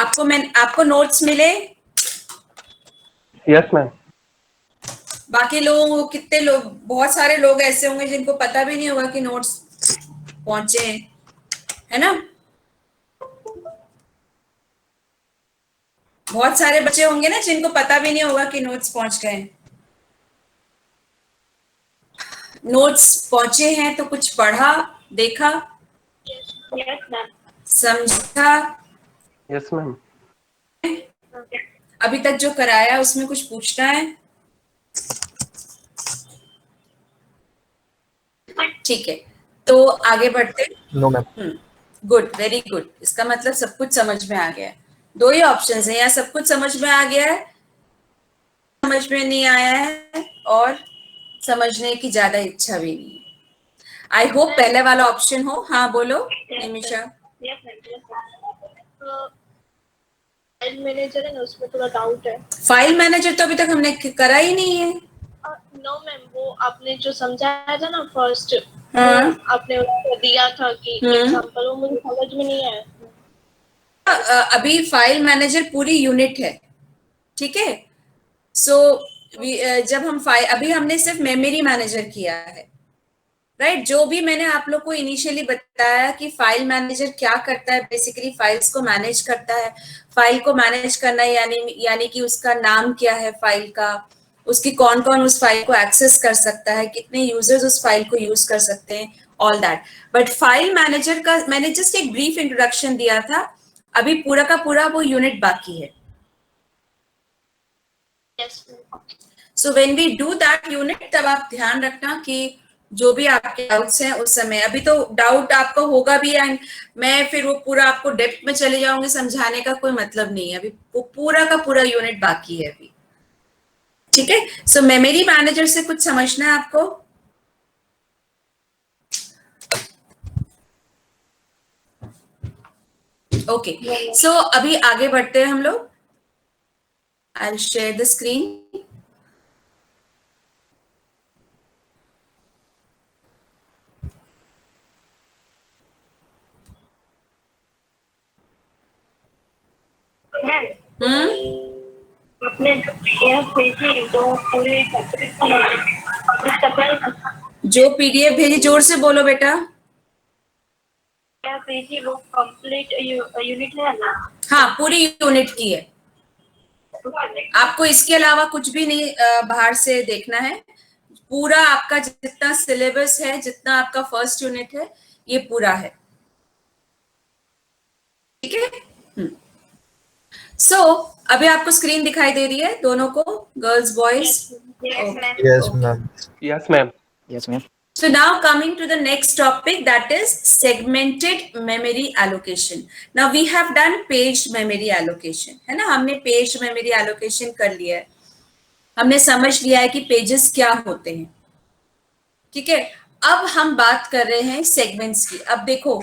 आपको नोट्स मिले? Yes ma'am. बाकी लोगों को कितने लोग, बहुत सारे लोग ऐसे होंगे जिनको पता भी नहीं होगा कि नोट्स पहुंचे हैं, है ना? बहुत सारे बच्चे होंगे ना जिनको पता भी नहीं होगा कि नोट्स पहुंच गए। नोट्स पहुंचे हैं तो कुछ पढ़ा, देखा, समझा? Yes ma'am. अभी तक जो कराया उसमें कुछ पूछना है? ठीक है, तो आगे बढ़ते। No ma'am. Good, very good. इसका मतलब सब कुछ समझ में आ गया है। दो ही ऑप्शंस है, या सब कुछ समझ में आ गया है, समझ में नहीं आया है, और समझने की ज्यादा इच्छा भी नहीं है। आई होप पहले वाला ऑप्शन हो। हाँ बोलो निमिषा। फाइल मैनेजर है ना, उसमें थोड़ा डाउट है। फाइल मैनेजर तो अभी तक हमने करा ही नहीं है। नो मैम, वो आपने जो समझाया था ना फर्स्ट, हाँ। वो आपने उसको दिया था कि एग्जांपल, वो मुझे समझ में नहीं आया। अभी फाइल मैनेजर पूरी यूनिट है, ठीक है? सो जब हम फाइल, अभी हमने सिर्फ मेमोरी मैनेजर किया है, राइट? जो भी मैंने आप लोग को इनिशियली बताया कि फाइल मैनेजर क्या करता है, बेसिकली फाइल्स को मैनेज करता है। फाइल को मैनेज करना यानी कि उसका नाम क्या है फाइल का, उसकी कौन कौन उस फाइल को एक्सेस कर सकता है, कितने यूजर्स उस फाइल को यूज कर सकते हैं, all that. But file manager का मैंने जस्ट एक ब्रीफ इंट्रोडक्शन दिया था, अभी पूरा का पूरा वो यूनिट बाकी है। So when we do that unit, तब आप ध्यान रखना कि जो भी आपके डाउट्स हैं उस समय, अभी तो डाउट आपका होगा भी, एंड मैं फिर वो पूरा आपको डेप्थ में चले जाऊंगी, समझाने का कोई मतलब नहीं है। अभी वो पूरा का पूरा यूनिट बाकी है अभी, ठीक है? सो मेमोरी मैनेजर से कुछ समझना है आपको? ओके, सो अभी आगे बढ़ते हैं हम लोग। I will share the screen. अपने जो पीडीएफ भेजी, जोर से बोलो बेटा। वो कंप्लीट यूनिट है ना? हाँ, पूरी यूनिट की है। आपको इसके अलावा कुछ भी नहीं बाहर से देखना है। पूरा आपका जितना सिलेबस है, जितना आपका फर्स्ट यूनिट है, ये पूरा है, ठीक है? सो अभी आपको स्क्रीन दिखाई दे रही है दोनों को, girls boys? Yes ma'am. Yes ma'am. Yes ma'am. So now coming to the next topic, that is segmented memory allocation. Now we have done paged memory allocation, है ना? हमने paged memory allocation कर लिया है, हमने समझ लिया है कि पेजेस क्या होते हैं, ठीक है? अब हम बात कर रहे हैं सेगमेंट्स की। अब देखो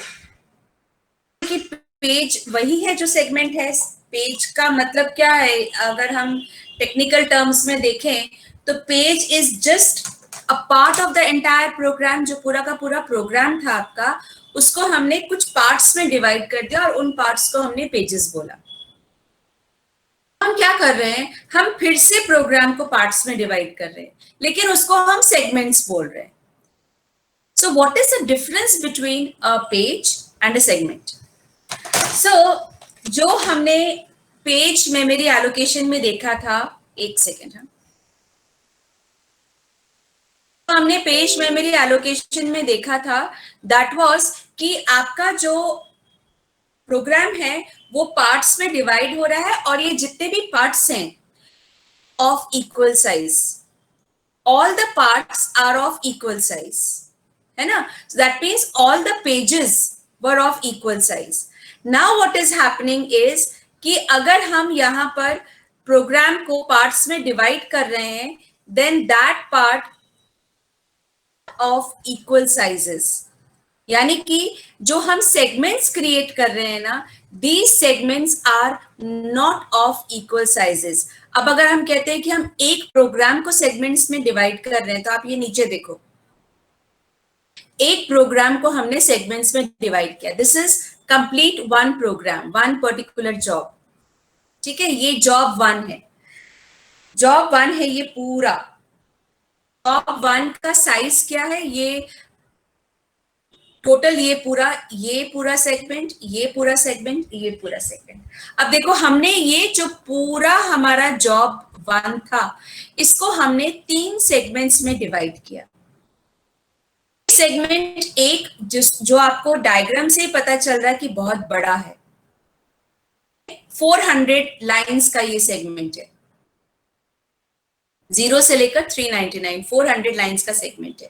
कि पेज वही है जो सेगमेंट है। पेज का मतलब क्या है, अगर हम टेक्निकल टर्म्स में देखें तो page is just a part of the entire program. जो पूरा का पूरा प्रोग्राम था आपका, उसको हमने कुछ पार्ट्स में डिवाइड कर दिया और उन पार्ट्स को हमने पेजेस बोला। हम क्या कर रहे हैं, हम फिर से प्रोग्राम को पार्ट्स में डिवाइड कर रहे हैं, लेकिन उसको हम सेगमेंट्स बोल रहे हैं। So what is the difference between a page and a segment? So जो हमने पेज मेमोरी एलोकेशन में देखा था, एक सेकेंड, हमने पेज मेमोरी एलोकेशन में देखा था, दैट वाज कि आपका जो प्रोग्राम है वो पार्ट्स में डिवाइड हो रहा है, और ये जितने भी पार्ट्स हैं of equal size, all the parts are of equal size, है ना? That means all the pages were of equal size. Now what is happening is कि अगर हम यहां पर प्रोग्राम को पार्ट्स में डिवाइड कर रहे हैं, then that part of equal sizes, यानी कि जो हम सेगमेंट्स क्रिएट कर रहे हैं ना, these segments are not of equal sizes. अब अगर हम कहते हैं कि हम एक प्रोग्राम को सेगमेंट्स में डिवाइड कर रहे हैं, तो आप ये नीचे देखो, एक प्रोग्राम को हमने सेगमेंट्स में डिवाइड किया। This is complete one program, one particular job, ठीक है, ये जॉब 1 है, जॉब 1 है ये पूरा। जॉब 1 का साइज क्या है, ये टोटल, ये पूरा सेगमेंट, ये पूरा सेगमेंट, ये पूरा सेगमेंट। अब देखो हमने ये जो पूरा हमारा जॉब 1 था, इसको हमने 3 सेगमेंट्स में डिवाइड किया। सेगमेंट एक जो आपको डायग्राम से ही पता चल रहा है कि बहुत बड़ा है, 400 लाइंस का ये सेगमेंट है, 0 से लेकर 399, 400 लाइंस का सेगमेंट है।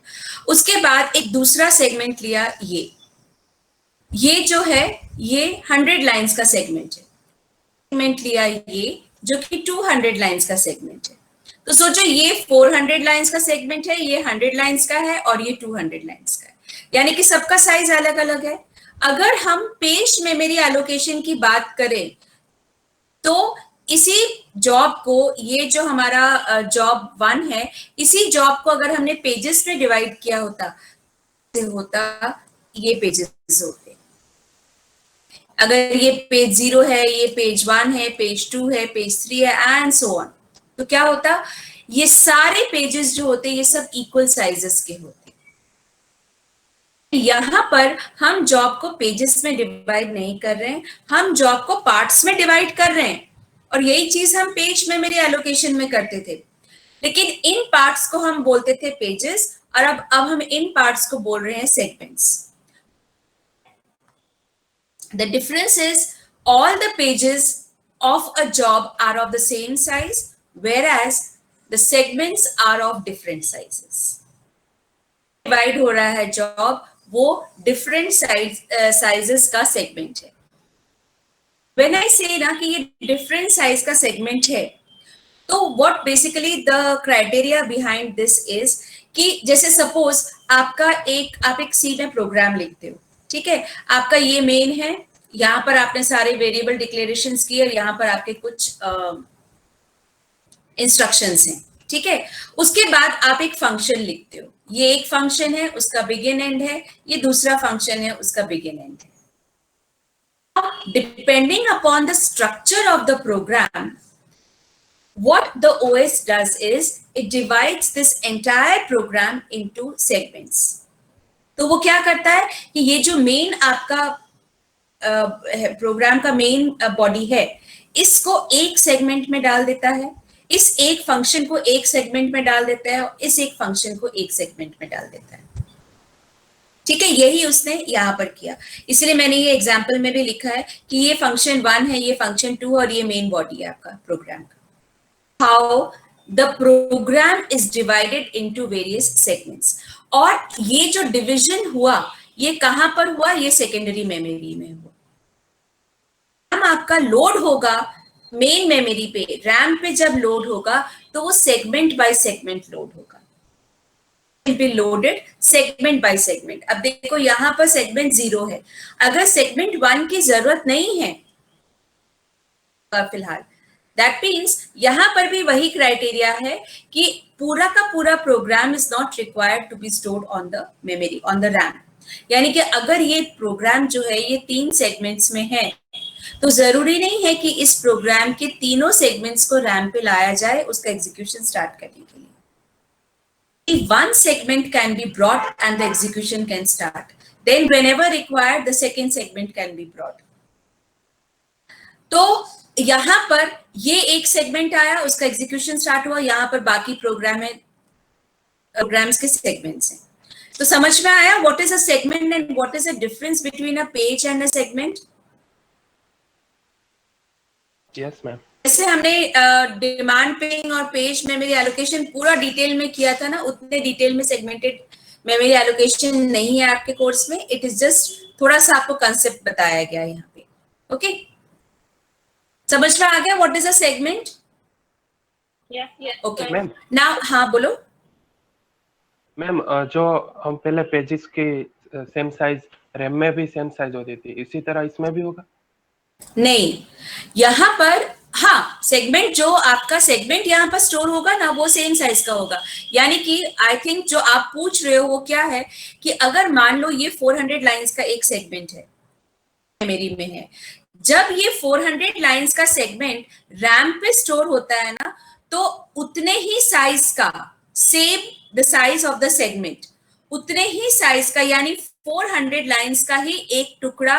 उसके बाद एक दूसरा सेगमेंट लिया, ये जो है ये 100 लाइंस का सेगमेंट है। सेगमेंट लिया ये जो कि 200 लाइंस का सेगमेंट है। तो सोचो ये 400 लाइंस का सेगमेंट है, ये 100 लाइंस का है और ये 200 लाइंस का है, यानी कि सबका साइज अलग अलग है। अगर हम पेज मेमोरी एलोकेशन की बात करें तो इसी जॉब को, ये जो हमारा जॉब 1 है, इसी जॉब को अगर हमने पेजेस में डिवाइड किया होता ये पेजेस होते। अगर ये पेज 0 है, ये पेज 1 है, पेज 2 है, पेज 3 है एंड सो ऑन, तो क्या होता, ये सारे पेजेस जो होते ये सब इक्वल साइजेस के होते। यहां पर हम जॉब को पेजेस में डिवाइड नहीं कर रहे हैं, हम जॉब को पार्ट्स में डिवाइड कर रहे हैं, और यही चीज हम पेज मेमोरी एलोकेशन में करते थे। लेकिन इन पार्ट्स को हम बोलते थे पेजेस, और अब हम इन पार्ट्स को बोल रहे हैं segments. The difference is all the pages of a job are of the same size, whereas the segments are of different sizes. Divide हो रहा है जॉब, वो different sizes का segment है। When I say ना कि ये different size का segment है, तो what basically the criteria behind this is कि जैसे suppose आप एक C में प्रोग्राम लिखते हो, ठीक है, आपका ये मेन है, यहाँ पर आपने सारे वेरिएबल डिक्लेरेशंस किए और यहाँ पर आपके कुछ इंस्ट्रक्शंस हैं, ठीक है। उसके बाद आप एक फंक्शन लिखते हो, ये एक फंक्शन है, उसका बिगिन एंड है, ये दूसरा फंक्शन है, उसका बिगिन एंड है। Depending upon the structure of the program, what the OS does is it divides this entire program into segments. तो वो क्या करता है कि ये जो मेन आपका प्रोग्राम का मेन बॉडी है, इसको एक सेगमेंट में डाल देता है, इस एक फंक्शन को एक सेगमेंट में डाल देता है, और इस एक फंक्शन को एक सेगमेंट में डाल देता है, ठीक है। यही उसने यहाँ पर किया, इसलिए मैंने ये एग्जांपल में भी लिखा है कि ये फंक्शन 1 है, ये फंक्शन 2 और ये मेन बॉडी है आपका प्रोग्राम का। How the program is divided into various segments, और ये जो डिवीजन हुआ ये कहां पर हुआ, ये सेकेंडरी मेमोरी में हुआ। आपका लोड होगा मेन मेमोरी पे, रैम पे जब लोड होगा तो वो सेगमेंट बाय सेगमेंट लोड होगा, be loaded segment by segment. अब देखो यहां पर सेगमेंट 0 है, अगर सेगमेंट 1 की जरूरत नहीं है फिलहाल, दैट मीन्स यहां पर भी वही क्राइटेरिया है कि पूरा का पूरा program is not required to be stored on the memory, on the RAM. यानी कि अगर ये प्रोग्राम जो है ये 3 सेगमेंट्स में है, तो जरूरी नहीं है कि इस प्रोग्राम के तीनों सेगमेंट्स को रैम पे लाया जाए उसका एग्जीक्यूशन स्टार्ट करने के लिए। One segment can be brought and the execution can start. Then whenever required, the second segment can be brought. तो यहां पर ये एक सेगमेंट आया, उसका एग्जीक्यूशन स्टार्ट हुआ, यहां पर बाकी प्रोग्राम्स के सेगमेंट्स हैं। तो समझ में आया what is a segment and what is the difference between a page and a segment? Yes ma'am. जैसे हमने डिमांड पेइंग और पेज मेमोरी एलोकेशन पूरा डिटेल में किया था ना, उतने डिटेल में सेगमेंटेड मेमोरी एलोकेशन नहीं है आपके कोर्स में। इट इज जस्ट थोड़ा सा आपको कंसेप्ट बताया गया है यहाँ पे। ओके, समझ में आ गया what is a segment? Okay ma'am. Now हाँ बोलो मैम। जो हम पहले पेजेस की सेम साइज रैम में भी सेम साइज होती थी, इसी तरह इसमें भी होगा? नहीं, यहाँ पर हाँ, सेगमेंट जो आपका सेगमेंट यहाँ पर स्टोर होगा ना, वो सेम साइज का होगा। यानी कि आई थिंक जो आप पूछ रहे हो वो क्या है कि अगर मान लो ये 400 लाइंस का एक सेगमेंट है मेरी में है, जब ये 400 लाइंस का सेगमेंट रैम पे स्टोर होता है ना, तो उतने ही साइज का, same the size of the segment, उतने ही साइज का यानी 400 लाइंस का ही एक टुकड़ा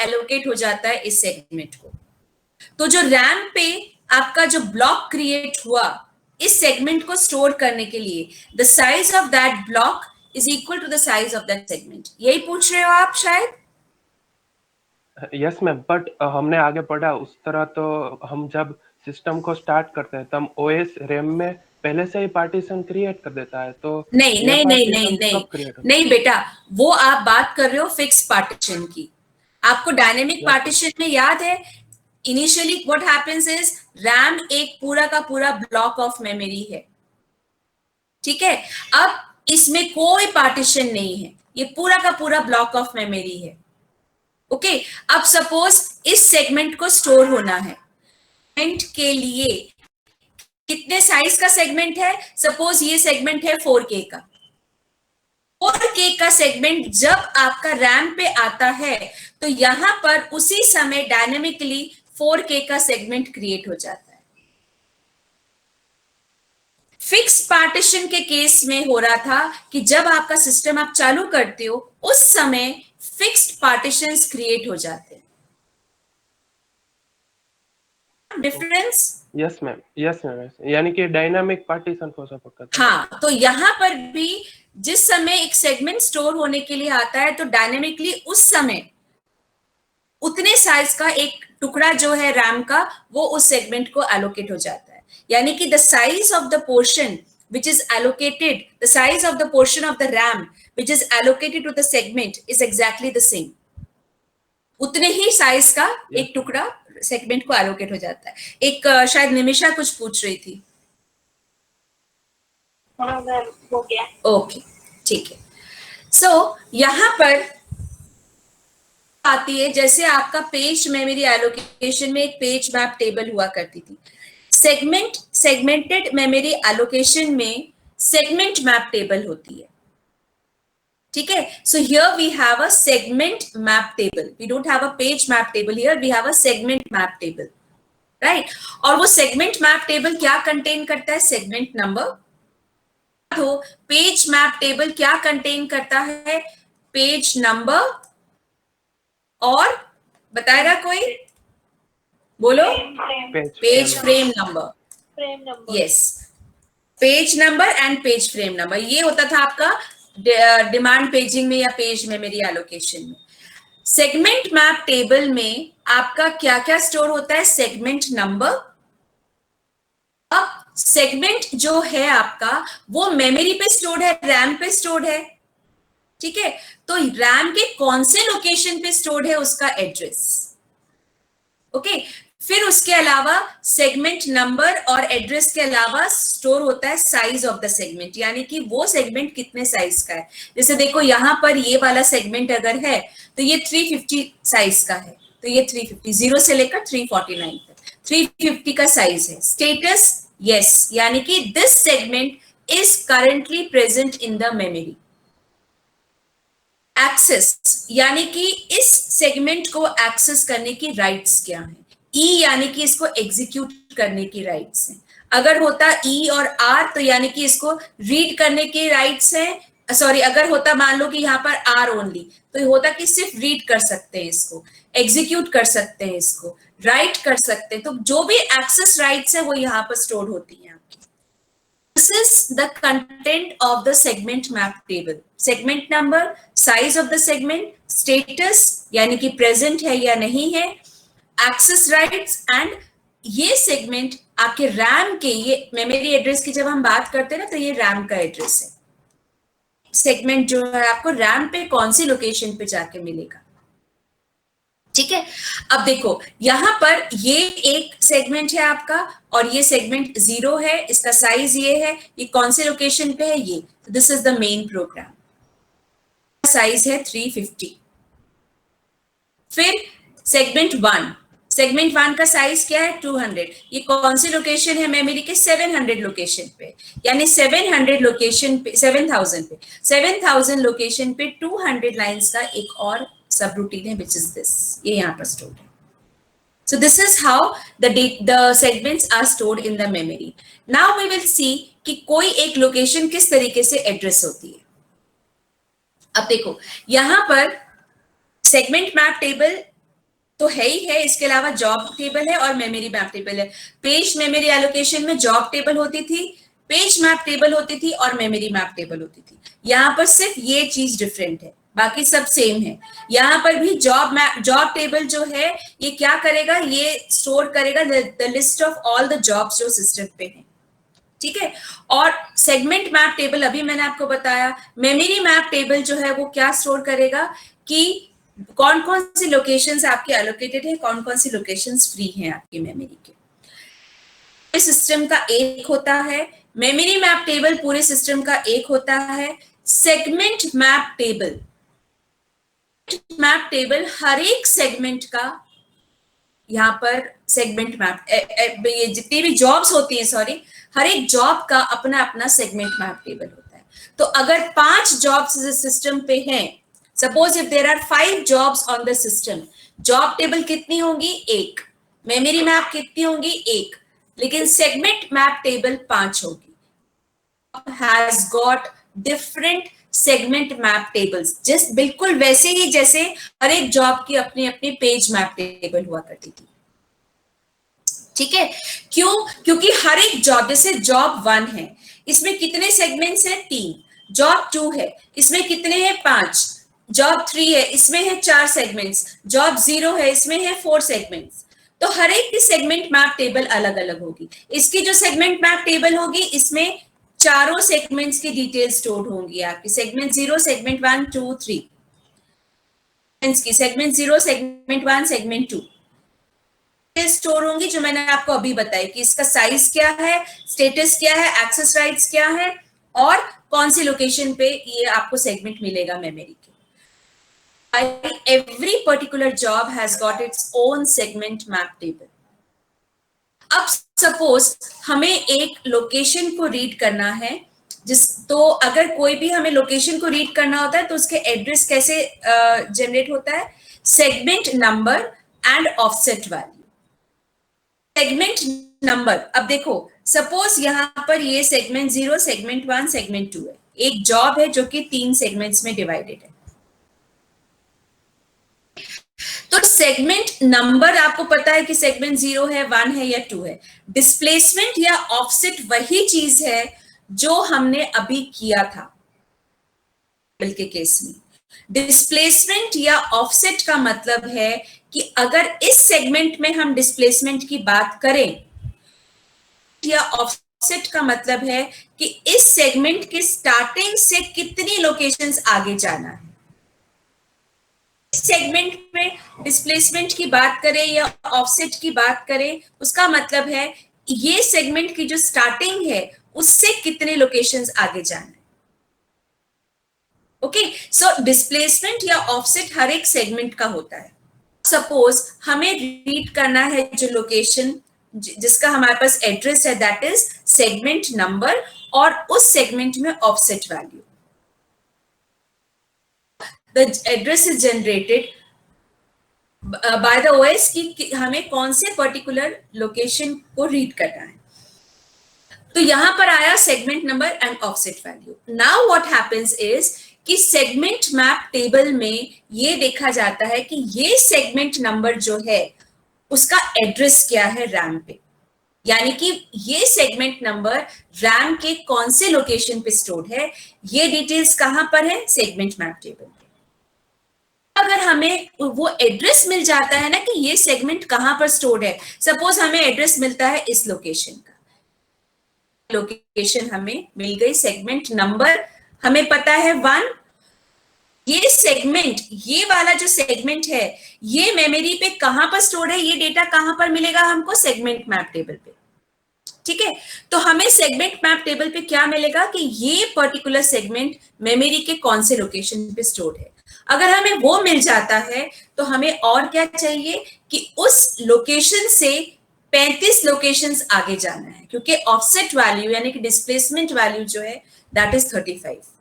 एलोकेट हो जाता है इस सेगमेंट को। तो जो रैम पे आपका जो ब्लॉक क्रिएट हुआ इस सेगमेंट को स्टोर करने के लिए, the size of that block is equal to the size of that segment. यही पूछ रहे हो आप शायद? यस मैम, बट हमने आगे पढ़ा उस तरह, तो हम जब सिस्टम को स्टार्ट करते हैं तब ओएस रैम में पहले से ही पार्टीशन क्रिएट कर देता है, तो नहीं ये नहीं नहीं partition नहीं नहीं कब create होता नहीं बेटा, वो आप बात कर रहे हो फिक्स पार्टीशन की। आपको डायनेमिक Yes. पार्टीशन में याद है, initially what happens is, RAM एक पूरा का पूरा ब्लॉक ऑफ मेमोरी है, ठीक है। अब इसमें कोई पार्टीशन नहीं है, ये पूरा का पूरा ब्लॉक ऑफ मेमोरी है, ओके। अब सपोज इस सेगमेंट को स्टोर होना है, सेगमेंट के लिए कितने साइज का सेगमेंट है? सपोज ये सेगमेंट है 4K का। 4K का सेगमेंट जब आपका रैम पे आता है तो यहां पर उसी समय डायनेमिकली 4K का सेगमेंट क्रिएट हो जाता है। फिक्स पार्टीशन के केस में हो रहा था कि जब आपका सिस्टम आप चालू करते हो उस समय फिक्स्ड पार्टीशंस क्रिएट हो जाते हैं। Difference? Yes ma'am, yes ma'am, यानी कि डायनामिक पार्टीशन को सपोर्ट करता है। हाँ, तो यहां पर भी जिस समय एक सेगमेंट स्टोर होने के लिए आता है तो डायनेमिकली उस समय उतने साइज का एक टुकड़ा जो है रैम का वो उस सेगमेंट को एलोकेट हो जाता है। यानी कि the size of the portion which is allocated, the size of the portion of the RAM which is allocated to the segment is exactly the same. उतने ही साइज का एक टुकड़ा सेगमेंट को एलोकेट हो जाता है। एक शायद निमिषा कुछ पूछ रही थी। हाँ मैम, हो गया। ओके, ठीक है। सो यहां पर आती है, जैसे आपका पेज मेमोरी एलोकेशन में एक पेज मैप टेबल हुआ करती थी, सेगमेंटेड मेमोरी एलोकेशन में सेगमेंट मैप टेबल होती है, ठीक है। So here we have a segment map table, we don't have a page map table, here we have a segment map table, right. और वो सेगमेंट मैप टेबल क्या contain करता है? Segment number. तो पेज मैप टेबल क्या contain करता है? Page number और बताएगा कोई? बोलो। Page frame number. Frame number. Yes, page number and page frame number. ये होता था आपका डिमांड पेजिंग में या पेज मेमोरी एलोकेशन में। सेगमेंट मैप टेबल में आपका क्या क्या स्टोर होता है? Segment number. अब सेगमेंट जो है आपका वो मेमोरी पे स्टोर्ड है, रैम पे स्टोर्ड है, ठीक है। तो रैम के कौन से लोकेशन पे स्टोर्ड है उसका एड्रेस, ओके। फिर उसके अलावा सेगमेंट नंबर और एड्रेस के अलावा स्टोर होता है साइज ऑफ द सेगमेंट, यानी कि वो सेगमेंट कितने साइज का है। जैसे देखो यहां पर ये वाला सेगमेंट अगर है तो ये 350 साइज का है, तो ये 350 0 से लेकर 349 तक 350 का साइज है। स्टेटस यस, यानी कि this segment is currently present in the memory. Access, यानी कि इस सेगमेंट को एक्सेस करने की राइट्स क्या है? ई यानी कि इसको एग्जीक्यूट करने की राइट्स हैं। अगर होता ई और आर तो यानी कि इसको रीड करने की राइट्स हैं। सॉरी, अगर होता मान लो कि यहाँ पर आर ओनली तो होता कि सिर्फ रीड कर सकते हैं इसको, एग्जीक्यूट कर सकते हैं इसको, राइट कर सकते हैं। तो जो भी एक्सेस राइट्स है वो यहाँ पर स्टोर होती है आपकी। This is the content of the segment map table. Segment number, size of the segment, status यानी कि present है या नहीं है, access rights and ये segment आपके RAM के, ये memory address की जब हम बात करते हैं ना तो ये RAM का एड्रेस है। सेगमेंट जो है आपको रैम पे कौन सी लोकेशन पे जाके मिलेगा, ठीक है। अब देखो यहां पर ये एक सेगमेंट है आपका और ये सेगमेंट 0 है, इसका साइज ये है, ये कौन से लोकेशन पे है? ये, this is the main program, size है 350। फिर सेगमेंट 1 का साइज क्या है? 200। ये कौन सी लोकेशन है मेमोरी के? 700 लोकेशन पे, यानी 700 लोकेशन पे 7000 लोकेशन पे 200 लाइंस का एक और सब रूटीन है विच इज दिस, ये यहाँ पर स्टोर्ड है. So this is how the segments are stored in the memory. Now we will see कि कोई एक लोकेशन किस तरीके से एड्रेस होती है. अब देखो यहां पर सेगमेंट मैप टेबल तो है ही है, इसके अलावा जॉब टेबल है और मेमोरी मैप टेबल है. पेज मेमोरी एलोकेशन में जॉब टेबल होती थी, पेज मैप टेबल होती थी और मेमोरी मैप टेबल होती थी. यहां पर सिर्फ ये चीज डिफरेंट है, बाकी सब सेम है. यहां पर भी जॉब टेबल जो है ये क्या करेगा, ये स्टोर करेगा the list of all the jobs जो सिस्टम पे हैं. ठीक है. और सेगमेंट मैप टेबल अभी मैंने आपको बताया. मेमोरी मैप टेबल जो है वो क्या स्टोर करेगा कि कौन कौन सी लोकेशंस आपके एलोकेटेड है, कौन कौन सी लोकेशंस फ्री हैं आपकी मेमोरी के. पूरे सिस्टम का एक होता है. मेमोरी मैप टेबल पूरे सिस्टम का एक होता है. सेगमेंट मैप टेबल हर एक सेगमेंट का, यहाँ पर सेगमेंट मैप, ये जितनी भी जॉब्स होती हैं, हर एक जॉब का अपना अपना सेगमेंट मैप टेबल होता है. तो अगर 5 जॉब्स सिस्टम पे हैं, suppose if there are 5 jobs on the system, job table कितनी होगी, 1. मेमोरी मैप कितनी होगी, 1. लेकिन सेगमेंट मैप टेबल 5 होगी. Has got different segment map tables, just बिल्कुल वैसे ही जैसे हर एक जॉब की अपनी अपनी पेज मैप टेबल हुआ करती थी. ठीक है. क्यों? क्योंकि हर एक जॉब, जैसे जॉब 1 है, इसमें कितने सेगमेंट्स हैं, 3. जॉब 2 है, इसमें कितने हैं, 5. जॉब 3 है, इसमें है 4 सेगमेंट्स. जॉब 0 है, इसमें है 4 सेगमेंट्स. तो हर एक की सेगमेंट मैप टेबल अलग अलग होगी. इसकी जो सेगमेंट मैप टेबल होगी, इसमें चारों सेगमेंट्स की डिटेल स्टोर होंगी आपकी. सेगमेंट 0, सेगमेंट 1, 2, 3 की सेगमेंट 0, सेगमेंट 1, सेगमेंट 2 स्टोर होंगी, जो मैंने आपको अभी बताई कि इसका साइज क्या है, स्टेटस क्या है, एक्सेस राइट्स क्या है और कौन सी लोकेशन पे ये आपको सेगमेंट मिलेगा मेमोरी के. Every particular job has got its own segment map table. अब सपोज हमें एक लोकेशन को रीड करना है, तो अगर कोई भी हमें लोकेशन को रीड करना होता है तो उसके एड्रेस कैसे जनरेट होता है, segment number and offset value. Segment number, अब देखो सपोज यहां पर ये सेगमेंट 0, सेगमेंट 1, सेगमेंट 2 है. एक जॉब है जो कि 3 सेगमेंट्स में डिवाइडेड है. तो सेगमेंट नंबर आपको पता है कि सेगमेंट 0 है, 1 है या 2 है. डिस्प्लेसमेंट या ऑफसेट वही चीज है जो हमने अभी किया था के केस में. डिस्प्लेसमेंट या ऑफसेट का मतलब है कि अगर इस सेगमेंट में हम डिस्प्लेसमेंट की बात करें, या ऑफसेट का मतलब है कि इस सेगमेंट की स्टार्टिंग से कितनी लोकेशंस आगे जाना है. सेगमेंट में डिस्प्लेसमेंट की बात करें या ऑफसेट की बात करें, उसका मतलब है ये सेगमेंट की जो स्टार्टिंग है उससे कितने लोकेशंस आगे जाना है. ओके. सो डिस्प्लेसमेंट या ऑफसेट हर एक सेगमेंट का होता है. सपोज हमें रीड करना है जो लोकेशन जिसका हमारे पास एड्रेस है, दैट इज सेगमेंट नंबर और उस सेगमेंट में offset value. The address is generated by the OS कि हमें कौन से पर्टिकुलर लोकेशन को रीड करना है. तो यहां पर आया segment number and offset value. Now what happens is कि सेगमेंट मैप टेबल में ये देखा जाता है कि ये सेगमेंट नंबर जो है उसका एड्रेस क्या है रैम पे, यानी कि ये सेगमेंट नंबर रैम के कौन से लोकेशन पे स्टोर्ड है. ये डिटेल्स कहां पर है, सेगमेंट मैप टेबल पे. अगर हमें वो एड्रेस मिल जाता है ना कि ये सेगमेंट कहां पर स्टोर्ड है, सपोज हमें एड्रेस मिलता है इस लोकेशन का, लोकेशन हमें मिल गई, सेगमेंट नंबर हमें पता है 1. ये सेगमेंट, ये वाला जो सेगमेंट है ये मेमोरी पे कहां पर स्टोर्ड है, ये डेटा कहां पर मिलेगा हमको, सेगमेंट मैप टेबल पे. ठीक है. तो हमें सेगमेंट मैप टेबल पे क्या मिलेगा कि ये पर्टिकुलर सेगमेंट मेमोरी के कौन से लोकेशन पे स्टोर्ड है. अगर हमें वो मिल जाता है तो हमें और क्या चाहिए कि उस लोकेशन से 35 लोकेशंस आगे जाना है, क्योंकि ऑफसेट वैल्यू यानी कि डिस्प्लेसमेंट वैल्यू जो है that is 35.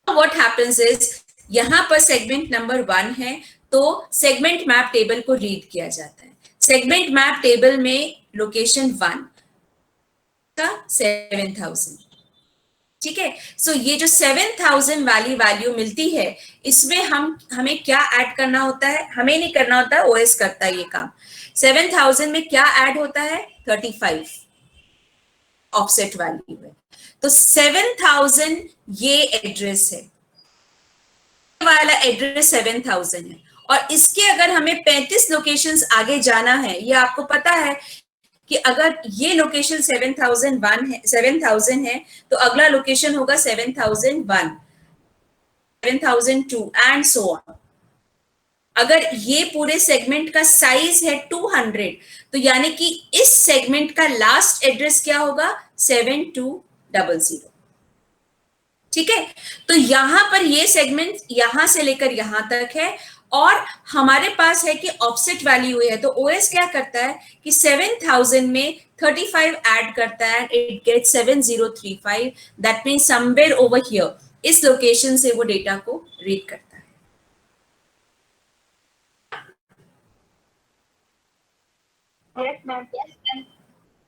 What happens is यहाँ पर सेगमेंट नंबर 1 है, तो सेगमेंट मैप टेबल को रीड किया जाता है। सेगमेंट मैप टेबल में लोकेशन 1 का 7000, ठीक है। सो ये जो 7000 वाली वैल्यू मिलती है, इसमें हमें क्या ऐड करना होता है? हमें नहीं करना होता है, ओएस करता है ये काम। 7000 में क्या ऐड होता है? 35 ऑफसेट वैल्यू है। तो 7000 ये एड्रेस है, वाला एड्रेस 7000 है, और इसके अगर हमें 35 लोकेशंस आगे जाना है, ये आपको पता है कि अगर ये लोकेशन 7000 है, तो अगला लोकेशन होगा 7001, 7002 एंड सो ऑन। अगर ये पूरे सेगमेंट का साइज है 200, तो यानी कि इस सेगमेंट का लास्ट एड्रेस क्या होगा? 7200, ठीक है। तो यहां पर ये सेगमेंट यहां से लेकर यहां तक है, और हमारे पास है कि ऑफसेट वैल्यू है, तो ओएस क्या करता है कि 7000 में 35 ऐड करता है, it gets 7035, that means somewhere over here, इस लोकेशन से वो डेटा को रीड करता है। Yes, ma'am. Yes, ma'am.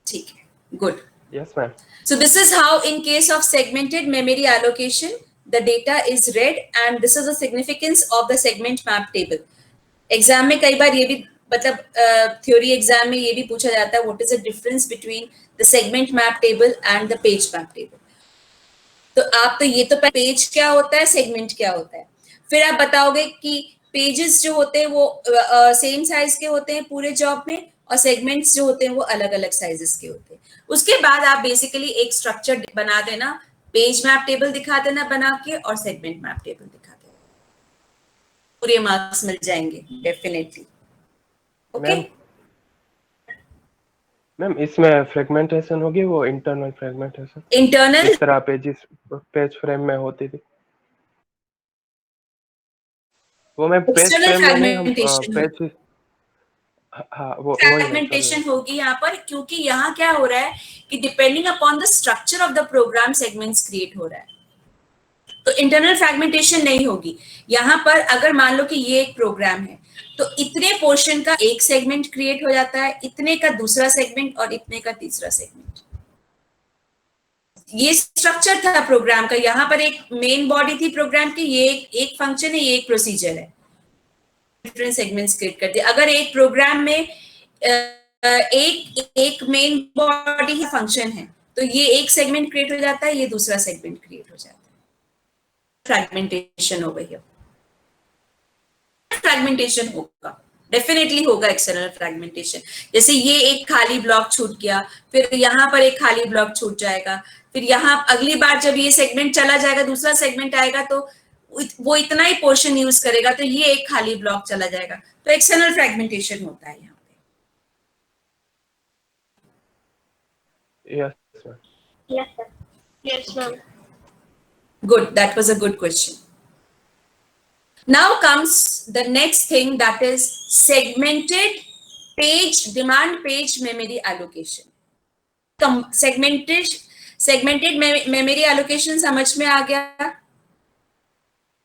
ठीक है, good. Yes, ma'am. So this is how in case of segmented memory allocation, the data is read, and this is the significance of the segment map table. Exam में कई बार ये भी, मतलब theory exam में ये भी पूछा जाता है, what is the difference between the segment map table and the page map table. तो आप तो ये तो पेज क्या होता है, सेगमेंट क्या होता है, फिर आप बताओगे कि पेजेस जो होते हैं वो सेम साइज के होते हैं पूरे जॉब में, और सेगमेंट्स जो होते हैं वो अलग अलग साइजेस के होते हैं। उसके बाद आप बेसिकली एक स्ट्रक्चर बना देना, पेज मैप टेबल दिखा देना बना के, और सेगमेंट मैप टेबल दिखा देना, पूरे मार्क्स मिल जाएंगे डेफिनेटली। ओके मैम, इसमें फ्रेगमेंटेशन होगी, वो इंटरनल फ्रेगमेंटेशन, इंटरनल इस तरह पेज फ्रेम में होती थी वो। मैं पेज एक्सटर्नल फ्रेम में नहीं, हम फ्रेगमेंटेशन, पेज, हाँ वो फ्रेगमेंटेशन होगी यहाँ पर, क्योंकि यहाँ क्या हो रहा है कि depending upon the structure of the program segments create हो रहा है, तो इंटरनल फ्रेगमेंटेशन नहीं होगी। यहाँ पर अगर मान लो कि ये एक प्रोग्राम है, तो इतने पोर्शन का एक सेगमेंट क्रिएट हो जाता है, इतने का दूसरा सेगमेंट, और इतने का तीसरा सेगमेंट। ये स्ट्रक्चर था प्रोग्राम का। यहाँ पर एक मेन बॉडी थी प्रोग्राम की, ये एक फंक्शन है, ये एक प्रोसीजर है, डिफरेंट सेगमेंट्स क्रिएट कर दिए। अगर एक प्रोग्राम में एक मेन बॉडी फंक्शन है, तो ये एक सेगमेंट क्रिएट हो जाता है, ये दूसरा सेगमेंट क्रिएट हो जाता है। फ्रैगमेंटेशन हो गई, फ्रैगमेंटेशन होगा, डेफिनेटली होगा एक्सटर्नल फ्रैगमेंटेशन। जैसे ये एक खाली ब्लॉक छूट गया, फिर यहाँ पर एक खाली ब्लॉक छूट जाएगा, फिर यहाँ अगली बार जब ये सेगमेंट चला जाएगा, दूसरा सेगमेंट आएगा, तो वो इतना ही पोर्शन यूज करेगा, तो ये एक खाली ब्लॉक चला जाएगा, तो एक्सटर्नल फ्रैगमेंटेशन होता है यहाँ पे। Yes sir. Yes, sir. Yes, ma'am. Good, that was a good question. Now comes the next thing, that is segmented demand page memory allocation. Segmented memory allocation समझ में आ गया?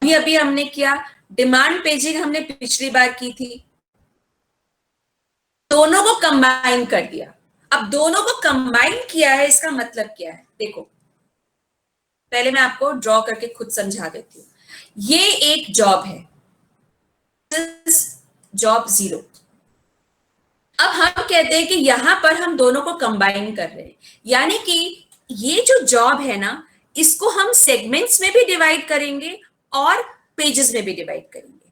अभी हमने किया, डिमांड पेजिंग हमने पिछली बार की थी, दोनों को कंबाइन कर दिया। अब दोनों को कंबाइन किया है, इसका मतलब क्या है? देखो, पहले मैं आपको ड्रॉ करके खुद समझा देती हूँ। ये एक जॉब है, जॉब 0। अब हम कहते हैं कि यहां पर हम दोनों को कंबाइन कर रहे हैं, यानी कि ये जो जॉब है ना, इसको हम सेगमेंट्स में भी डिवाइड करेंगे और पेजेस में भी डिवाइड करेंगे।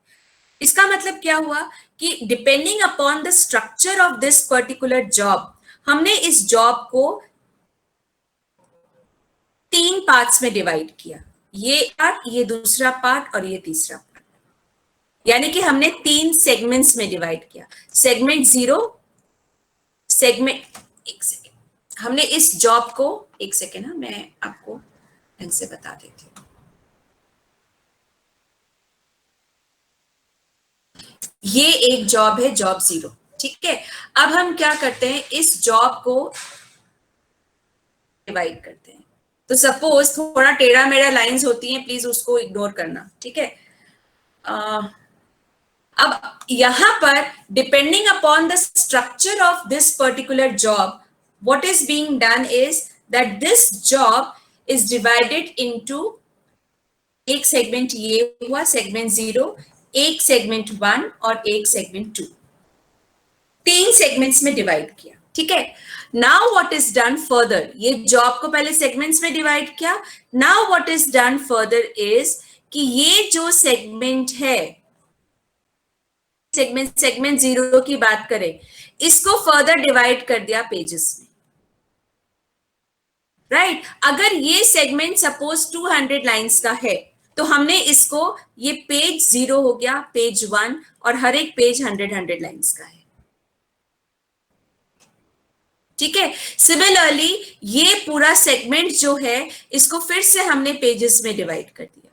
इसका मतलब क्या हुआ कि depending upon the structure of this particular job, हमने इस जॉब को 3 पार्ट्स में डिवाइड किया, ये पार्ट, ये दूसरा पार्ट, और ये तीसरा पार्ट, यानी कि हमने 3 सेगमेंट्स में डिवाइड किया। सेगमेंट 0, सेगमेंट, एक सेकेंड, हमने इस जॉब को, एक सेकेंड, मैं आपको ढंग से बता देती हूँ। ये एक जॉब है, जॉब 0, ठीक है। अब हम क्या करते हैं, इस जॉब को डिवाइड करते हैं। तो सपोज थोड़ा टेढ़ा मेढ़ा लाइंस होती हैं, प्लीज उसको इग्नोर करना, ठीक है। अब यहाँ पर depending upon the structure of this particular job, what is being done is that this job is divided into एक सेगमेंट ये हुआ सेगमेंट 0, एक सेगमेंट 1 और एक सेगमेंट 2, 3 सेगमेंट्स में डिवाइड किया, ठीक है। Now what is done further, ये जॉब को पहले सेगमेंट्स में डिवाइड किया, now what is done further is कि ये जो सेगमेंट है, सेगमेंट 0 की बात करें, इसको फर्दर डिवाइड कर दिया पेजेस में, राइट। अगर ये सेगमेंट सपोज 200 लाइंस का है तो हमने इसको, ये पेज 0 हो गया, पेज 1, और हर एक पेज 100 लाइंस का है, ठीक है। सिमिलरली ये पूरा सेगमेंट जो है इसको फिर से हमने पेजेस में डिवाइड कर दिया,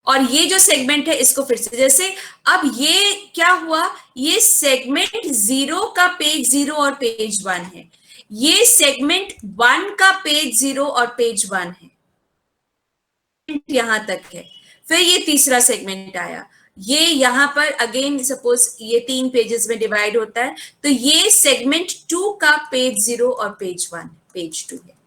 और ये जो सेगमेंट है इसको फिर से, जैसे अब ये क्या हुआ, ये सेगमेंट 0 का पेज 0 और पेज 1 है, ये सेगमेंट 1 का पेज 0 और पेज 1 है, यहां तक है। फिर ये तीसरा सेगमेंट आया, ये यहां पर अगेन सपोज ये 3 पेजेस में डिवाइड होता है, तो ये सेगमेंट 2 का पेज 0 और पेज 1, पेज 2 है।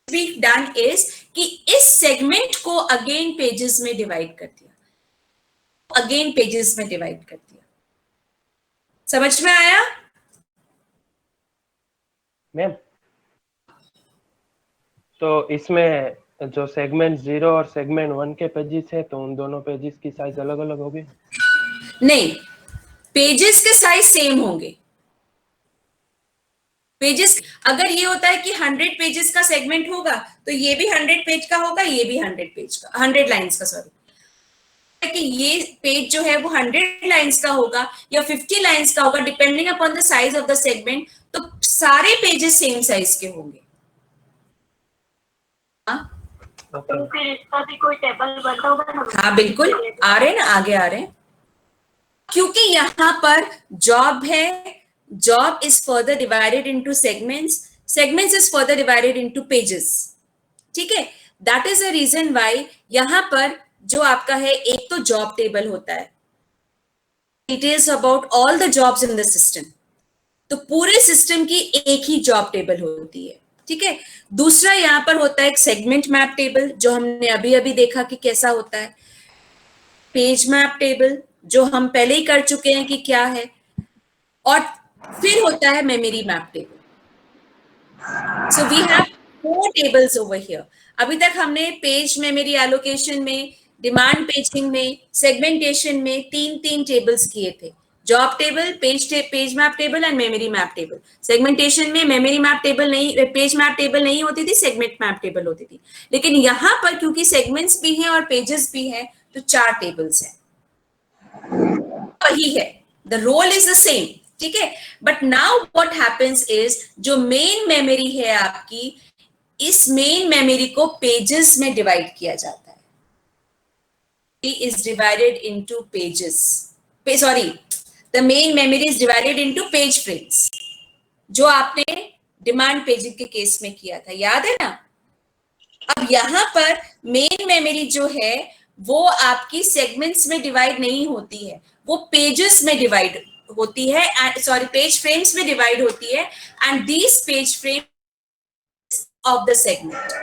डन इज कि इस सेगमेंट को अगेन पेजेस में डिवाइड कर दिया, अगेन पेजेस में डिवाइड कर दिया। समझ में आया मैम? तो इसमें जो सेगमेंट 0 और सेगमेंट 1 के पेजेस है, तो उन दोनों पेजेस की साइज अलग अलग होगी? नहीं, पेजेस के साइज सेम होंगे। पेजेस, अगर ये होता है कि 100 पेजेस का सेगमेंट होगा तो ये भी 100 पेज का होगा, ये भी 100 पेज का, 100 लाइंस का, सॉरी, कि ये पेज जो है वो 100 लाइंस का होगा या 50 लाइंस का होगा, depending upon the size of the segment, तो सारे पेजेस सेम साइज के होंगे। तो फिर इसका भी कोई टेबल बनता होगा ना? हाँ बिल्कुल, आ रहे हैं ना, आगे आ रहे हैं, क्योंकि यहां पर जॉब है, job is further divided into segments is further divided into pages, ठीक है। that is the reason why यहां पर जो आपका है, एक तो जॉब टेबल होता है, details about all the jobs in the system, तो पूरे सिस्टम की एक ही जॉब टेबल होती है, ठीक है। दूसरा यहां पर होता है एक सेगमेंट मैप टेबल, जो हमने अभी अभी देखा कि कैसा होता है, पेज मैप टेबल जो हम पहले ही कर चुके हैं कि क्या है, और फिर होता है memory map table. So we have 4 tables over here. अभी तक हमने पेज मेमोरी एलोकेशन में, डिमांड पेजिंग में, सेगमेंटेशन में 3 टेबल्स किए थे, job table, page map table and memory map table. Segmentation में मेमोरी मैप टेबल नहीं, पेज मैप टेबल नहीं होती थी, सेगमेंट मैप टेबल होती थी। लेकिन यहां पर क्योंकि सेगमेंट्स भी हैं और पेजेस भी हैं, तो 4 टेबल्स हैं, वही है, the role is the same, ठीक है। But now what happens is, जो मेन मेमोरी है आपकी, इस मेन मेमोरी को पेजेस में डिवाइड किया जाता है, is divided into pages, sorry, the main memory is divided into page frames, जो आपने डिमांड पेजिंग के केस में किया था, याद है ना। अब यहां पर मेन मेमोरी जो है वो आपकी सेगमेंट्स में डिवाइड नहीं होती है, वो पेजेस में डिवाइड होती है, सॉरी, पेज फ्रेम्स में डिवाइड होती है, and these page frames of the segment.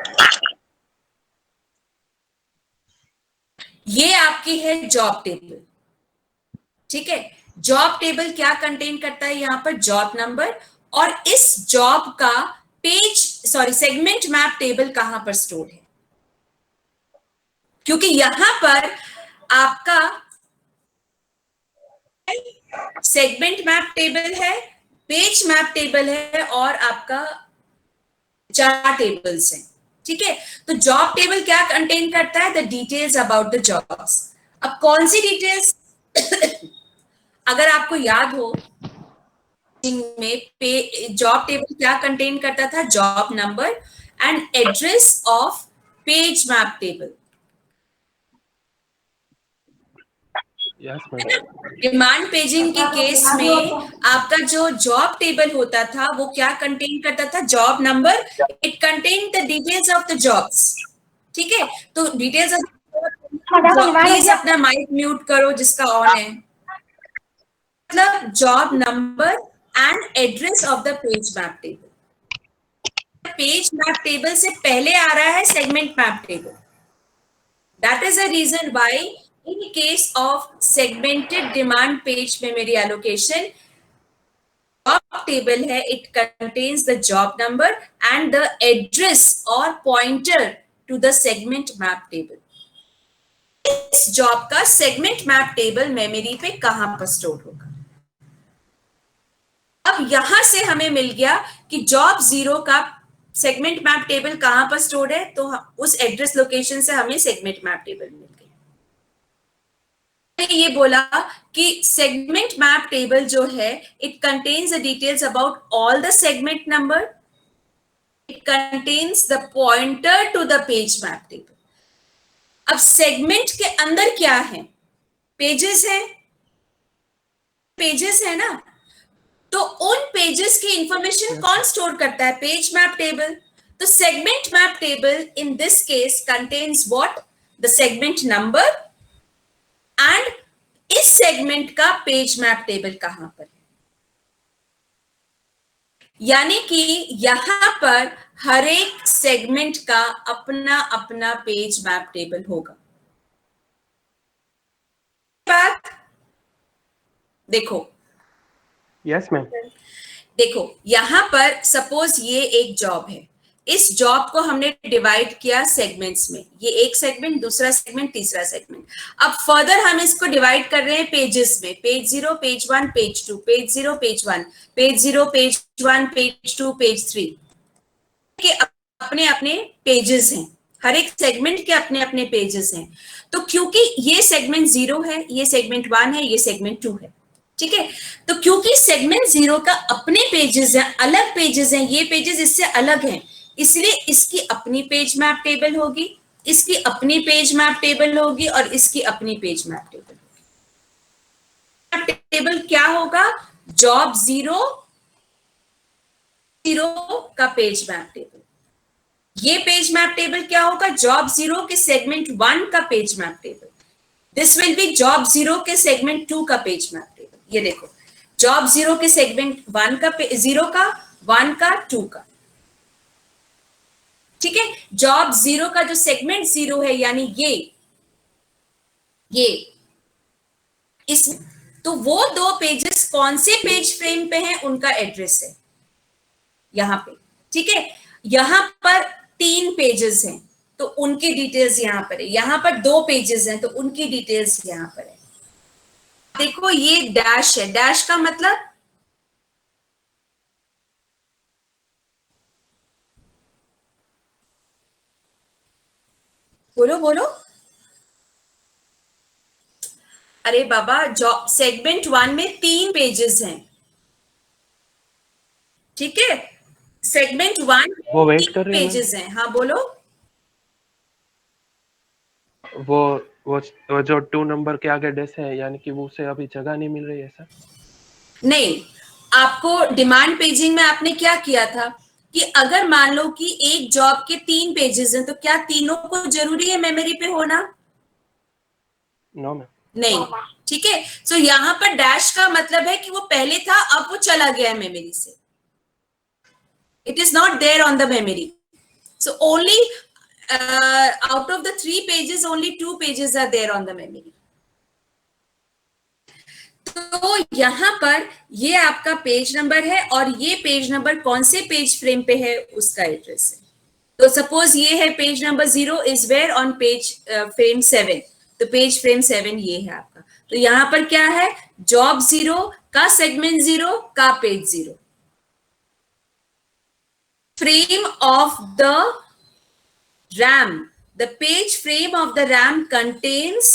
ये आपकी है जॉब टेबल, ठीक है। जॉब टेबल क्या कंटेन करता है, यहां पर जॉब नंबर, और इस जॉब का page, sorry, segment map table कहां पर स्टोर है, क्योंकि यहां पर आपका सेगमेंट मैप टेबल है, पेज मैप टेबल है, और आपका 4 टेबल्स हैं, ठीक है। तो जॉब टेबल क्या कंटेन करता है, the details about the jobs. अब कौन सी डिटेल्स अगर आपको याद हो, में जॉब टेबल क्या कंटेन करता था, job number and address of page map table. Yes है मैम। ना। डिमांड पेजिंग के केस में आपका जो जॉब टेबल होता था वो क्या कंटेन करता था, job number, it contain the details of the jobs. ठीक है, तो डिटेल्स ऑफ प्लीज अपना माइक म्यूट करो जिसका ऑन है। मतलब job number and address of the page map table. Page map table से पहले आ रहा है segment map table. That is the reason why in case of segmented demand page memory allocation, job table है, it contains the job number and the address or pointer to the segment map table. इस job का segment map table memory पे कहां पर store होगा। अब यहां से हमें मिल गया कि जॉब 0 का सेगमेंट मैप टेबल कहां पर स्टोर है, तो उस एड्रेस लोकेशन से हमें सेगमेंट मैप टेबल मिल गया। ये बोला कि सेगमेंट मैप टेबल जो है it contains the details about all the segment number, it contains the pointer to the page map table. अब सेगमेंट के अंदर क्या है, पेजेस है, पेजेस है ना, तो उन पेजेस की इंफॉर्मेशन कौन स्टोर करता है, पेज मैप टेबल। तो segment map table in this case contains what, the segment number and इस सेगमेंट का पेज मैप टेबल कहां पर है। यानी कि यहां पर हर एक सेगमेंट का अपना अपना पेज मैप टेबल होगा। बात देखो, यस मैम। देखो यहां पर सपोज ये एक जॉब है, इस जॉब को हमने डिवाइड किया सेगमेंट्स में, ये एक सेगमेंट, दूसरा सेगमेंट, तीसरा सेगमेंट। अब फर्दर हम इसको डिवाइड कर रहे हैं पेजेस में, page 0, page 1, page 2, page 0, page 1, page 0, page 1, page 2, page 3 के अपने अपने पेजेस हैं, हर एक सेगमेंट के अपने अपने पेजेस हैं। तो क्योंकि ये सेगमेंट 0 है, ये सेगमेंट 1 है, ये सेगमेंट 2 है, ठीक है, तो क्योंकि सेगमेंट 0 का अपने पेजेस हैं, अलग पेजेस हैं, ये पेजेस इससे अलग हैं, इसलिए इसकी अपनी पेज मैप टेबल होगी, इसकी अपनी पेज मैप टेबल होगी और इसकी अपनी पेज मैप टेबल होगी। टेबल क्या होगा, जॉब 0 का पेज मैप टेबल। ये पेज मैप टेबल क्या होगा, जॉब 0 के सेगमेंट 1 का page map table. This will be job 0 के सेगमेंट 2 का पेज मैप टेबल। ये देखो, जॉब 0 के सेगमेंट 1 का, 0 का, 1 का, 2 का, ठीक है। जॉब 0 का जो सेगमेंट 0 है, यानी ये इस, तो वो दो पेजेस कौन से पेज फ्रेम पे हैं, उनका एड्रेस है यहां पे, ठीक है। यहां पर 3 पेजेस हैं तो उनकी डिटेल्स यहां पर है, यहां पर 2 पेजेस हैं तो उनकी डिटेल्स यहां पर है। देखो ये डैश है, डैश का मतलब बोलो बोलो, अरे बाबा, जॉब सेगमेंट 1 में 3 पेजेस हैं, ठीक है, सेगमेंट 1 वो में वेट 3 कर रही है पेजेस हैं। हाँ बोलो, वो जो 2 नंबर के आगे डैश है, यानी कि वो उसे अभी जगह नहीं मिल रही है सर। नहीं, आपको डिमांड पेजिंग में आपने क्या किया था कि अगर मान लो कि एक जॉब के 3 पेजेस हैं तो क्या तीनों को जरूरी है मेमोरी पे होना, नो मैम। नहीं, ठीक है। सो यहां पर डैश का मतलब है कि वो पहले था, अब वो चला गया है मेमोरी से, it is not there on the memory. So only out of the 3 pages only 2 pages are there on the memory। तो यहां पर ये आपका पेज नंबर है और ये पेज नंबर कौन से पेज फ्रेम पे है उसका एड्रेस है। तो सपोज ये है page number 0 is where on page frame 7, तो पेज फ्रेम 7 ये है आपका। तो यहां पर क्या है, जॉब 0 का सेगमेंट 0 का page 0, frame of the RAM, the page frame of the RAM contains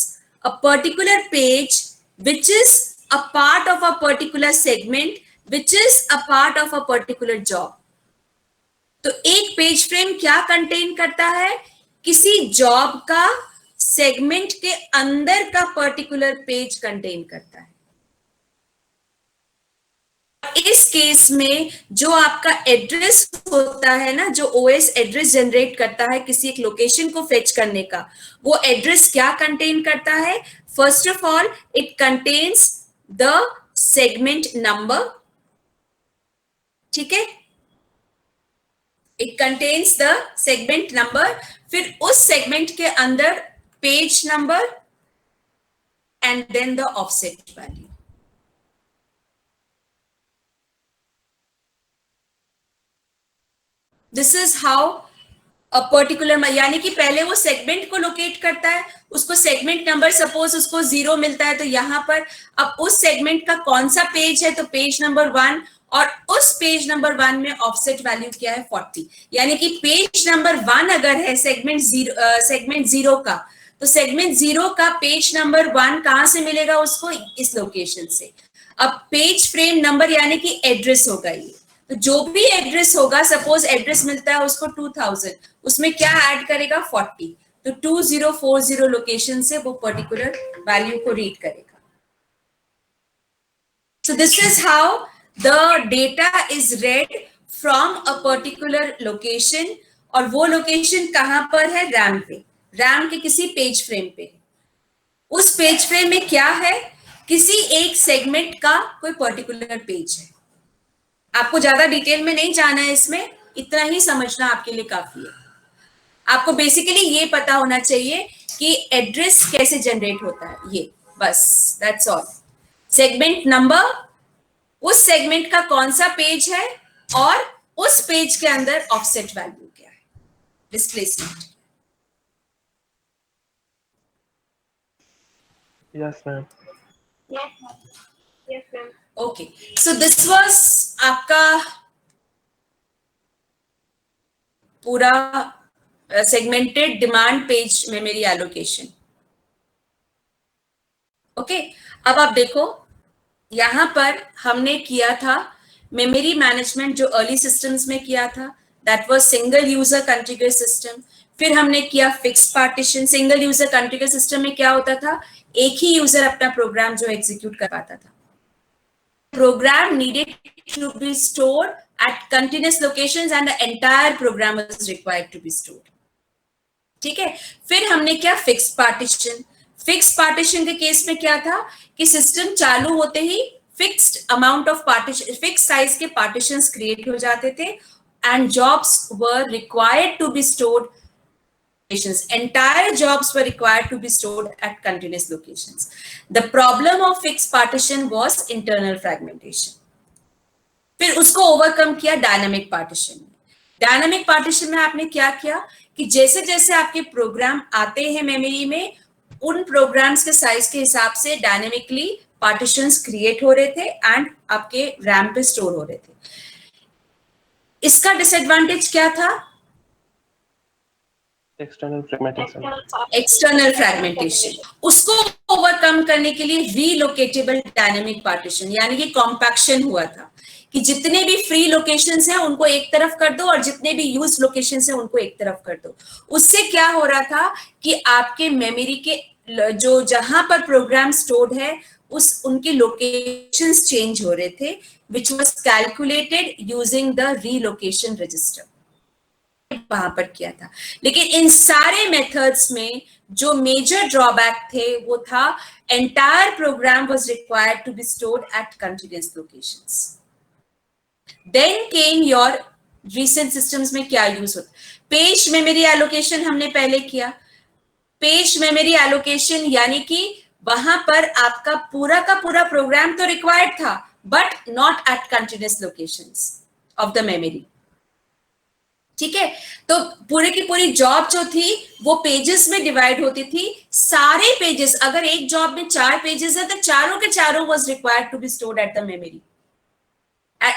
a particular page which is a part of a particular segment which is a part of a particular job। तो एक page frame क्या contain करता है, किसी job का segment के अंदर का पर्टिकुलर पेज कंटेन करता है। इस केस में जो आपका एड्रेस होता है ना, जो ओएस एड्रेस जनरेट करता है किसी एक लोकेशन को फेच करने का, वो एड्रेस क्या कंटेन करता है? First of all it contains the segment number, ठीक है, it contains the segment number, फिर उस सेगमेंट के अंदर page number and then the offset value. This is how a particular, यानी कि पहले वो सेगमेंट को लोकेट करता है, उसको सेगमेंट नंबर सपोज उसको 0 मिलता है, तो यहां पर अब उस सेगमेंट का कौन सा पेज है, तो पेज नंबर 1, और उस पेज नंबर 1 में ऑफसेट वैल्यू क्या है? 40। यानी कि पेज नंबर 1 अगर है सेगमेंट 0 का, तो सेगमेंट 0 का पेज नंबर 1 कहां से मिलेगा उसको? इस लोकेशन से। अब पेज फ्रेम नंबर यानी कि एड्रेस होगा ये, तो जो भी एड्रेस होगा, सपोज एड्रेस मिलता है उसको 2000, उसमें क्या ऐड करेगा? 40, तो 2040 लोकेशन से वो पर्टिकुलर वैल्यू को रीड करेगा। So this is how the data is red from a particular location, और वो लोकेशन कहां पर है? रैम पे, रैम के किसी पेज फ्रेम पे। उस पेज फ्रेम में क्या है? किसी एक सेगमेंट का कोई पर्टिकुलर पेज है। आपको ज्यादा डिटेल में नहीं जाना है इसमें, इतना ही समझना आपके लिए काफी है। आपको बेसिकली ये पता होना चाहिए कि एड्रेस कैसे जनरेट होता है, ये बस, दैट्स ऑल। सेगमेंट नंबर, उस सेगमेंट का कौन सा पेज है, और उस पेज के अंदर ऑफसेट वैल्यू क्या है, displacement. Yes ma'am. Yes, ma'am. Okay, so this was आपका पूरा segmented demand page memory allocation. Okay, अब आप देखो यहां पर हमने किया था मेमोरी मैनेजमेंट, जो अर्ली सिस्टम्स में किया था, that was single user configure system. फिर हमने किया fix partition. Single user configure system में क्या होता था? एक ही यूजर अपना प्रोग्राम जो एग्जीक्यूट कर पाता था। Program needed to be stored at continuous locations and the entire program was required to be stored. ठीक है, फिर हमने क्या? Fix partition. फिक्स पार्टीशन के केस में क्या था कि सिस्टम चालू होते ही fixed amount of partition, fix size के पार्टीशंस क्रिएट हो जाते थे, and jobs were required to be stored, entire jobs were required to be stored at continuous locations. The problem of fixed partition was internal fragmentation. फिर उसको overcome किया dynamic partition में। Dynamic partition में आपने क्या किया कि जैसे जैसे आपके प्रोग्राम आते हैं मेमोरी में, उन प्रोग्राम्स के साइज के हिसाब से डायनामिकली पार्टीशंस क्रिएट हो रहे थे एंड आपके रैम पे स्टोर हो रहे थे। इसका डिसएडवांटेज क्या था? External fragmentation. External fragmentation. उसको ओवरकम करने के लिए रीलोकेटेबल डायनेमिक पार्टीशन, यानी कि कॉम्पैक्शन हुआ था कि जितने भी फ्री लोकेशंस हैं उनको एक तरफ कर दो और जितने भी यूज लोकेशंस हैं उनको एक तरफ कर दो। उससे क्या हो रहा था कि आपके मेमोरी के जो जहां पर प्रोग्राम स्टोर्ड है उस उनके लोकेशंस चेंज हो रहे थे, which was calculated using the relocation register। वहां पर किया था। लेकिन इन सारे मेथड्स में जो मेजर ड्रॉबैक थे वो था entire program was required to be stored at continuous locations. Then came your recent systems में क्या यूज होता? पेज मेमोरी एलोकेशन हमने पहले किया। पेज मेमोरी एलोकेशन यानी कि वहां पर आपका पूरा का पूरा प्रोग्राम तो रिक्वायर्ड था but not at continuous locations of the memory. ठीक है, तो पूरे की पूरी जॉब जो थी वो पेजेस में डिवाइड होती थी। सारे पेजेस, अगर एक जॉब में 4 पेजेस है तो चारों के चारों was required to be stored at the memory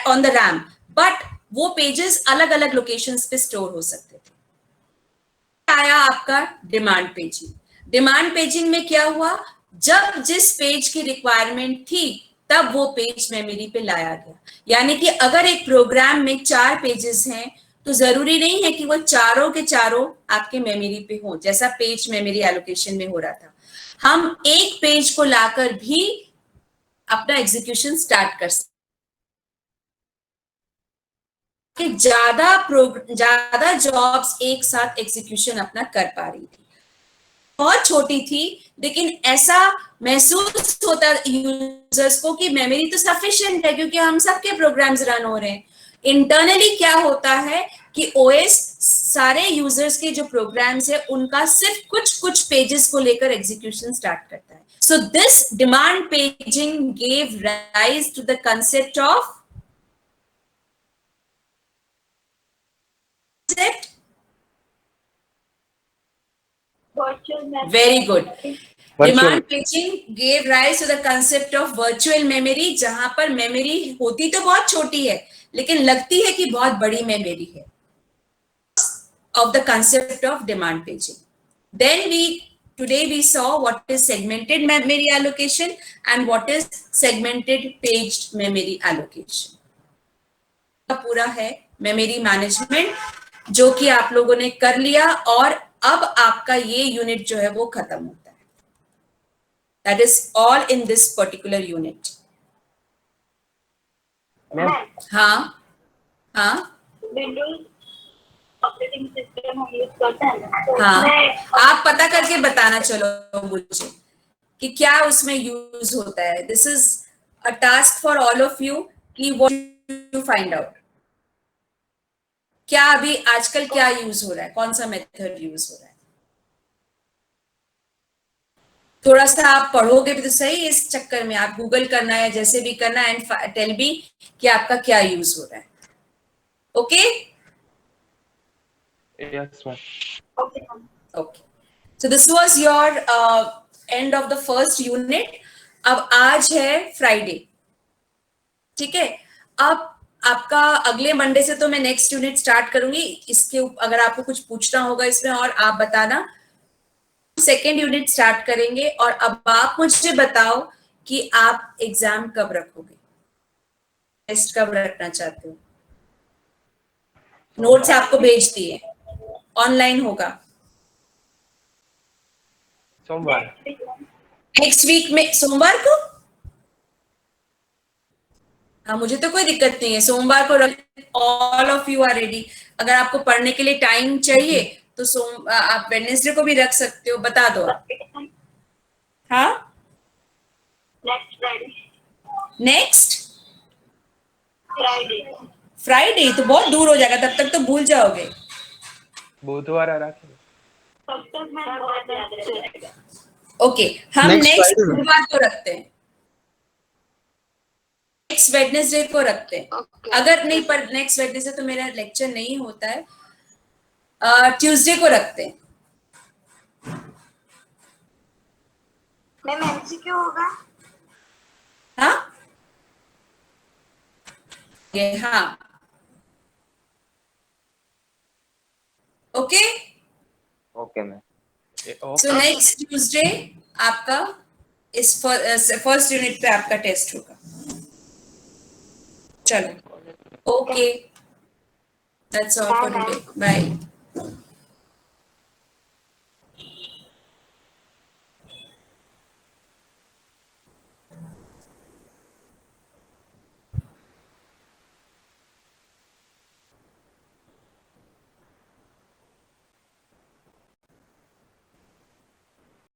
on the RAM, but वो पेजेस अलग अलग लोकेशंस पे स्टोर हो सकते थे। आया आपका डिमांड पेजिंग। डिमांड पेजिंग में क्या हुआ? जब जिस पेज की रिक्वायरमेंट थी तब वो पेज मेमोरी पे लाया गया। यानी कि अगर एक प्रोग्राम में 4 पेजेस हैं तो तो जरूरी नहीं है कि वो चारों के चारों आपके मेमोरी पे हो, जैसा पेज मेमोरी एलोकेशन में हो रहा था। हम एक पेज को लाकर भी अपना एग्जीक्यूशन स्टार्ट कर सकते, ज्यादा जॉब्स एक साथ एग्जीक्यूशन अपना कर पा रही थी। बहुत छोटी थी, लेकिन ऐसा महसूस होता यूजर्स को कि मेमोरी तो सफिशिएंट है क्योंकि हम सबके प्रोग्राम्स रन हो रहे हैं। इंटरनली क्या होता है कि ओएस सारे यूजर्स के जो प्रोग्राम्स है उनका सिर्फ कुछ पेजेस को लेकर एग्जीक्यूशन स्टार्ट करता है। So this demand paging gave rise to the concept of virtual memory. Very good. Virtual. Demand paging gave rise to the concept of virtual memory, जहां पर मेमोरी होती तो बहुत छोटी है लेकिन लगती है कि बहुत बड़ी मेमोरी है, of the concept of demand paging. Then today we saw what is segmented memory allocation and what is segmented paged memory allocation. पूरा है मेमोरी मैनेजमेंट जो कि आप लोगों ने कर लिया और अब आपका ये यूनिट जो है वो खत्म होता है। That is all in this particular unit. हाँ हाँ विंडोज ऑपरेटिंग सिस्टम हम यूज करते हैं ना, तो हाँ, उसमें आप पता करके बताना चलो मुझे कि क्या उसमें यूज होता है। This is a task for all of you कि व्हाट यू फाइंड आउट, क्या अभी आजकल क्या यूज हो रहा है, कौन सा मेथड यूज हो रहा है। थोड़ा सा आप पढ़ोगे भी तो सही, इस चक्कर में आप गूगल करना है जैसे भी करना एंड टेल मी कि आपका क्या यूज हो रहा है। Okay Yes, ma'am. okay, okay, so this was your end of the first unit. अब आज है फ्राइडे, ठीक है। अब आपका अगले मंडे से तो मैं नेक्स्ट यूनिट स्टार्ट करूंगी। इसके अगर आपको कुछ पूछना होगा इसमें और आप बताना। सेकेंड यूनिट स्टार्ट करेंगे और अब आप मुझे बताओ कि आप एग्जाम कब रखोगे, टेस्ट कब रखना चाहते हो। नोट्स आपको भेज दिए, ऑनलाइन होगा सोमवार। नेक्स्ट वीक में, सोमवार को। हाँ, मुझे तो कोई दिक्कत नहीं है, सोमवार को रख, all of you are ready. अगर आपको पढ़ने के लिए टाइम चाहिए तो आप वेडनेसडे को भी रख सकते हो, बता दो आप। हाँ, नेक्स्ट फ्राइडे फ्राइडे तो बहुत दूर हो जाएगा, तब तक तो भूल जाओगे। बुधवार रखें। तब तक मैं बहुत याद रहेगा। ओके, हम Next नेक्स्ट Friday में। बुधवार को रखते हैं, नेक्स्ट वेडनेसडे को रखते हैं। Okay. अगर नहीं, पर नेक्स्ट वेडनेसडे तो मेरा लेक्चर नहीं होता है, ट्यूसडे को रखते हैं। मैम एमसीक्यू होगा? हाँ ये हाँ, okay. Okay ma'am. So next Tuesday आपका इस फर्स्ट यूनिट पे आपका टेस्ट होगा। चलो, okay, that's all for today, bye.